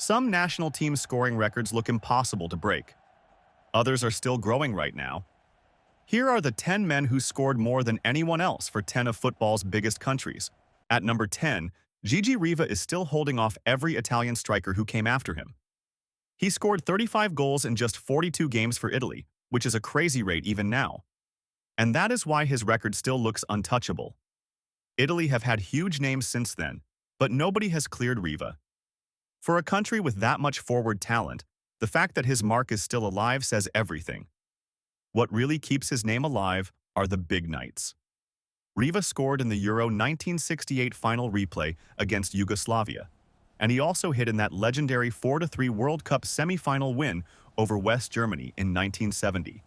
Some national team scoring records look impossible to break. Others are still growing right now. Here are the 10 men who scored more than anyone else for 10 of football's biggest countries. At number 10, Gigi Riva is still holding off every Italian striker who came after him. He scored 35 goals in just 42 games for Italy, which is a crazy rate even now. And that is why his record still looks untouchable. Italy have had huge names since then, but nobody has cleared Riva. For a country with that much forward talent, the fact that his mark is still alive says everything. What really keeps his name alive are the big nights. Riva scored in the Euro 1968 final replay against Yugoslavia, and he also hit in that legendary 4-3 World Cup semi-final win over West Germany in 1970.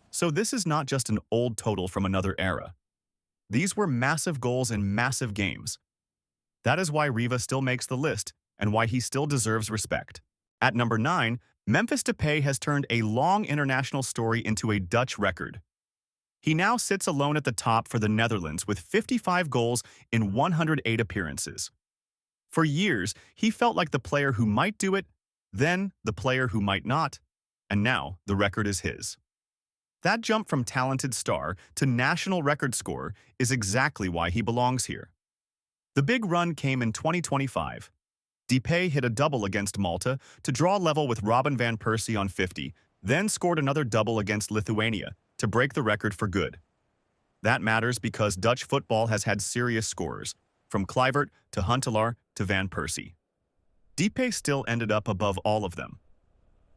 So this is not just an old total from another era. These were massive goals in massive games. That is why Riva still makes the list and why he still deserves respect. At number 9, Memphis Depay has turned a long international story into a Dutch record. He now sits alone at the top for the Netherlands with 55 goals in 108 appearances. For years, he felt like the player who might do it, then the player who might not, and now the record is his. That jump from talented star to national record scorer is exactly why he belongs here. The big run came in 2025. Depay hit a double against Malta to draw level with Robin van Persie on 50, then scored another double against Lithuania to break the record for good. That matters because Dutch football has had serious scorers, from Kluivert to Huntelaar to Van Persie. Depay still ended up above all of them.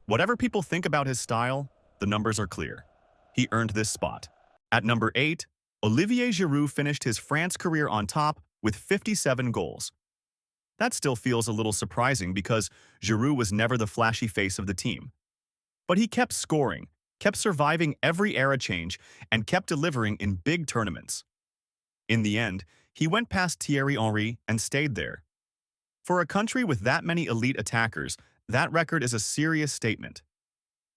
Whatever people think about his style, the numbers are clear. He earned this spot. At number 8, Olivier Giroud finished his France career on top with 57 goals. That still feels a little surprising because Giroud was never the flashy face of the team. But he kept scoring, kept surviving every era change, and kept delivering in big tournaments. In the end, he went past Thierry Henry and stayed there. For a country with that many elite attackers, that record is a serious statement.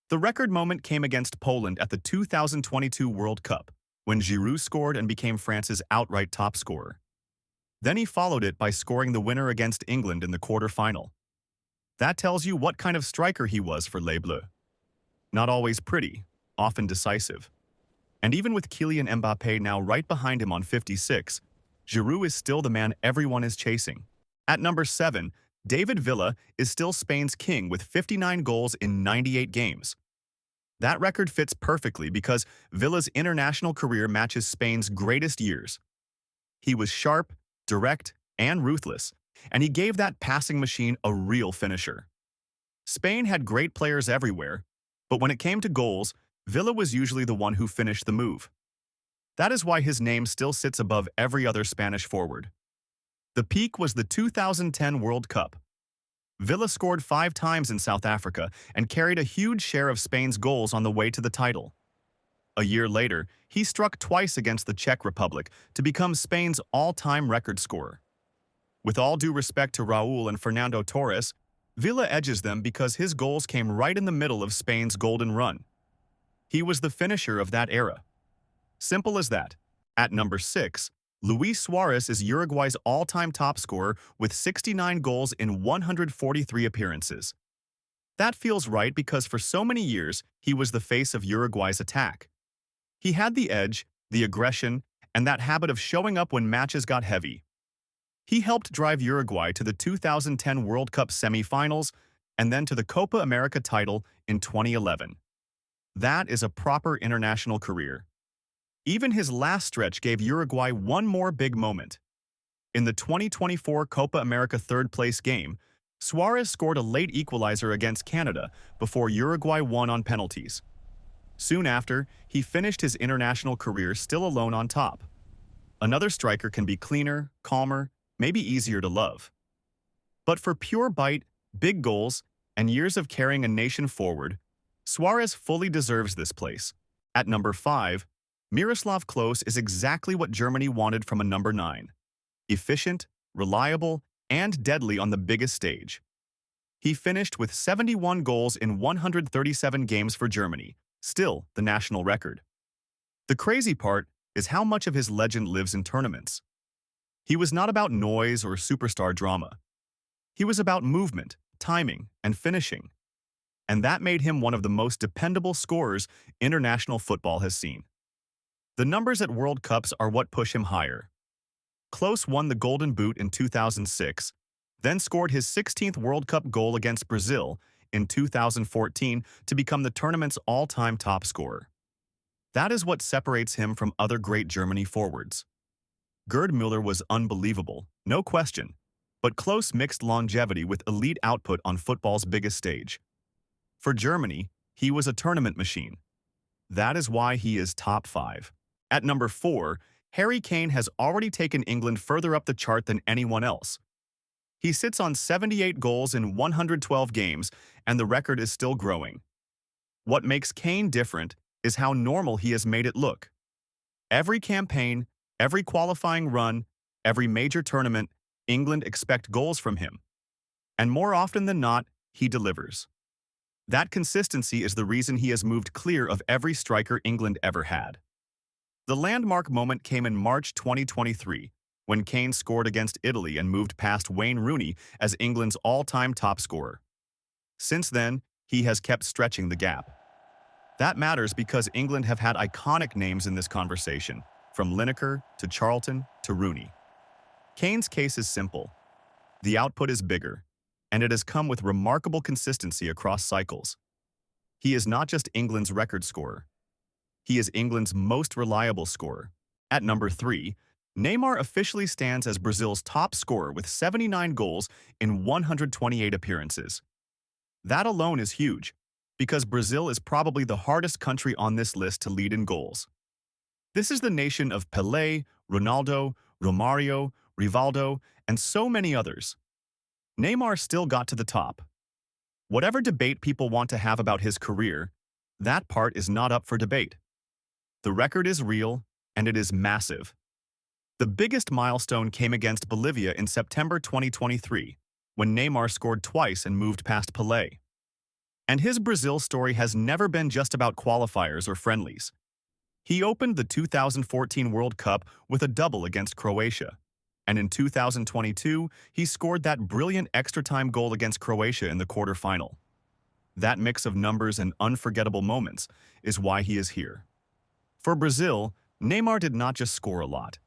The record moment came against Poland at the 2022 World Cup, when Giroud scored and became France's outright top scorer. Then he followed it by scoring the winner against England in the quarter-final. That tells you what kind of striker he was for Les Bleus. Not always pretty, often decisive. And even with Kylian Mbappé now right behind him on 56, Giroud is still the man everyone is chasing. At number 7, David Villa is still Spain's king with 59 goals in 98 games. That record fits perfectly because Villa's international career matches Spain's greatest years. He was sharp, direct, and ruthless, and he gave that passing machine a real finisher. Spain had great players everywhere, but when it came to goals, Villa was usually the one who finished the move. That is why his name still sits above every other Spanish forward. The peak was the 2010 World Cup. Villa scored 5 times in South Africa and carried a huge share of Spain's goals on the way to the title. A year later, he struck twice against the Czech Republic to become Spain's all-time record scorer. With all due respect to Raúl and Fernando Torres, Villa edges them because his goals came right in the middle of Spain's golden run. He was the finisher of that era. Simple as that. At number 6, Luis Suárez is Uruguay's all-time top scorer with 69 goals in 143 appearances. That feels right because for so many years, he was the face of Uruguay's attack. He had the edge, the aggression, and that habit of showing up when matches got heavy. He helped drive Uruguay to the 2010 World Cup semi-finals and then to the Copa America title in 2011. That is a proper international career. Even his last stretch gave Uruguay one more big moment. In the 2024 Copa America third-place game, Suárez scored a late equalizer against Canada before Uruguay won on penalties. Soon after, he finished his international career still alone on top. Another striker can be cleaner, calmer, maybe easier to love. But for pure bite, big goals, and years of carrying a nation forward, Suárez fully deserves this place. At number 5, Miroslav Klose is exactly what Germany wanted from a number 9. Efficient, reliable, and deadly on the biggest stage. He finished with 71 goals in 137 games for Germany, still the national record. The crazy part is how much of his legend lives in tournaments. He was not about noise or superstar drama. He was about movement, timing, and finishing. And that made him one of the most dependable scorers international football has seen. The numbers at World Cups are what push him higher. Klose won the Golden Boot in 2006, then scored his 16th World Cup goal against Brazil in 2014 to become the tournament's all-time top scorer. That is what separates him from other great Germany forwards. Gerd Müller was unbelievable, no question, but Klose mixed longevity with elite output on football's biggest stage. For Germany, he was a tournament machine. That is why he is top 5. At number 4, Harry Kane has already taken England further up the chart than anyone else. He sits on 78 goals in 112 games, and the record is still growing. What makes Kane different is how normal he has made it look. Every campaign, every qualifying run, every major tournament, England expect goals from him. And more often than not, he delivers. That consistency is the reason he has moved clear of every striker England ever had. The landmark moment came in March 2023, when Kane scored against Italy and moved past Wayne Rooney as England's all-time top scorer. Since then, he has kept stretching the gap. That matters because England have had iconic names in this conversation, from Lineker to Charlton to Rooney. Kane's case is simple. The output is bigger, and it has come with remarkable consistency across cycles. He is not just England's record scorer. He is England's most reliable scorer. At number 3, Neymar officially stands as Brazil's top scorer with 79 goals in 128 appearances. That alone is huge, because Brazil is probably the hardest country on this list to lead in goals. This is the nation of Pelé, Ronaldo, Romario, Rivaldo, and so many others. Neymar still got to the top. Whatever debate people want to have about his career, that part is not up for debate. The record is real, and it is massive. The biggest milestone came against Bolivia in September 2023, when Neymar scored twice and moved past Pelé. And his Brazil story has never been just about qualifiers or friendlies. He opened the 2014 World Cup with a double against Croatia, and in 2022, he scored that brilliant extra-time goal against Croatia in the quarterfinal. That mix of numbers and unforgettable moments is why he is here. For Brazil, Neymar did not just score a lot.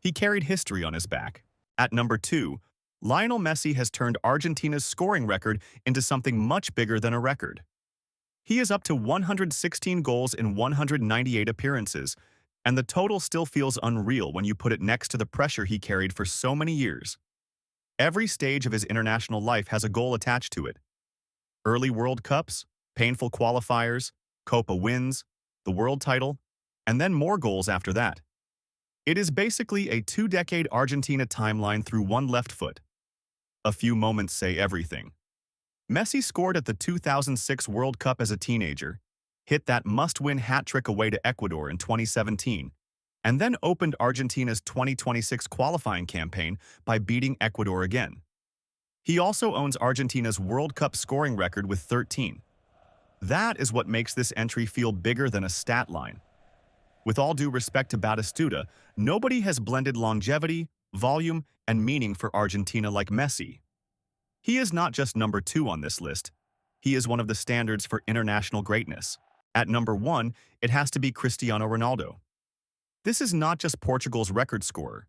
He carried history on his back. At number 2, Lionel Messi has turned Argentina's scoring record into something much bigger than a record. He is up to 116 goals in 198 appearances, and the total still feels unreal when you put it next to the pressure he carried for so many years. Every stage of his international life has a goal attached to it. Early World Cups, painful qualifiers, Copa wins, the world title, and then more goals after that. It is basically a 2-decade Argentina timeline through one left foot. A few moments say everything. Messi scored at the 2006 World Cup as a teenager, hit that must-win hat-trick away to Ecuador in 2017, and then opened Argentina's 2026 qualifying campaign by beating Ecuador again. He also owns Argentina's World Cup scoring record with 13. That is what makes this entry feel bigger than a stat line. With all due respect to Batistuta, nobody has blended longevity, volume, and meaning for Argentina like Messi. He is not just number 2 on this list. He is one of the standards for international greatness. At number 1, it has to be Cristiano Ronaldo. This is not just Portugal's record scorer.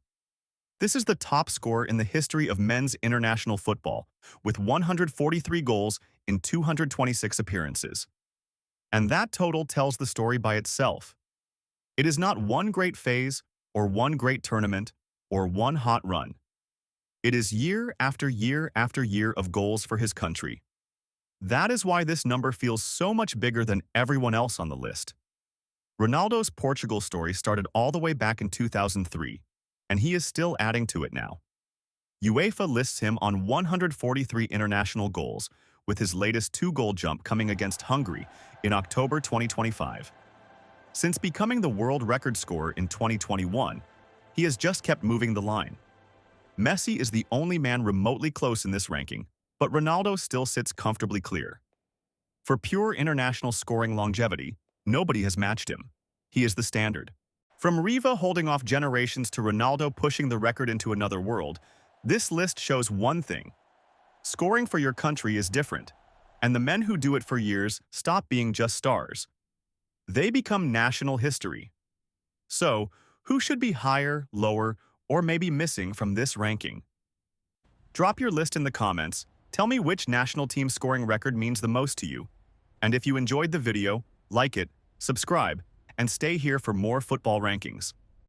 This is the top scorer in the history of men's international football, with 143 goals in 226 appearances. And that total tells the story by itself. It is not one great phase, or one great tournament, or one hot run. It is year after year after year of goals for his country. That is why this number feels so much bigger than everyone else on the list. Ronaldo's Portugal story started all the way back in 2003, and he is still adding to it now. UEFA lists him on 143 international goals, with his latest 2-goal jump coming against Hungary in October 2025. Since becoming the world record scorer in 2021, he has just kept moving the line. Messi is the only man remotely close in this ranking, but Ronaldo still sits comfortably clear. For pure international scoring longevity, nobody has matched him. He is the standard. From Riva holding off generations to Ronaldo pushing the record into another world, this list shows one thing. Scoring for your country is different, and the men who do it for years stop being just stars. They become national history. So, who should be higher, lower, or maybe missing from this ranking? Drop your list in the comments. Tell me which national team scoring record means the most to you. And if you enjoyed the video, like it, subscribe, and stay here for more football rankings.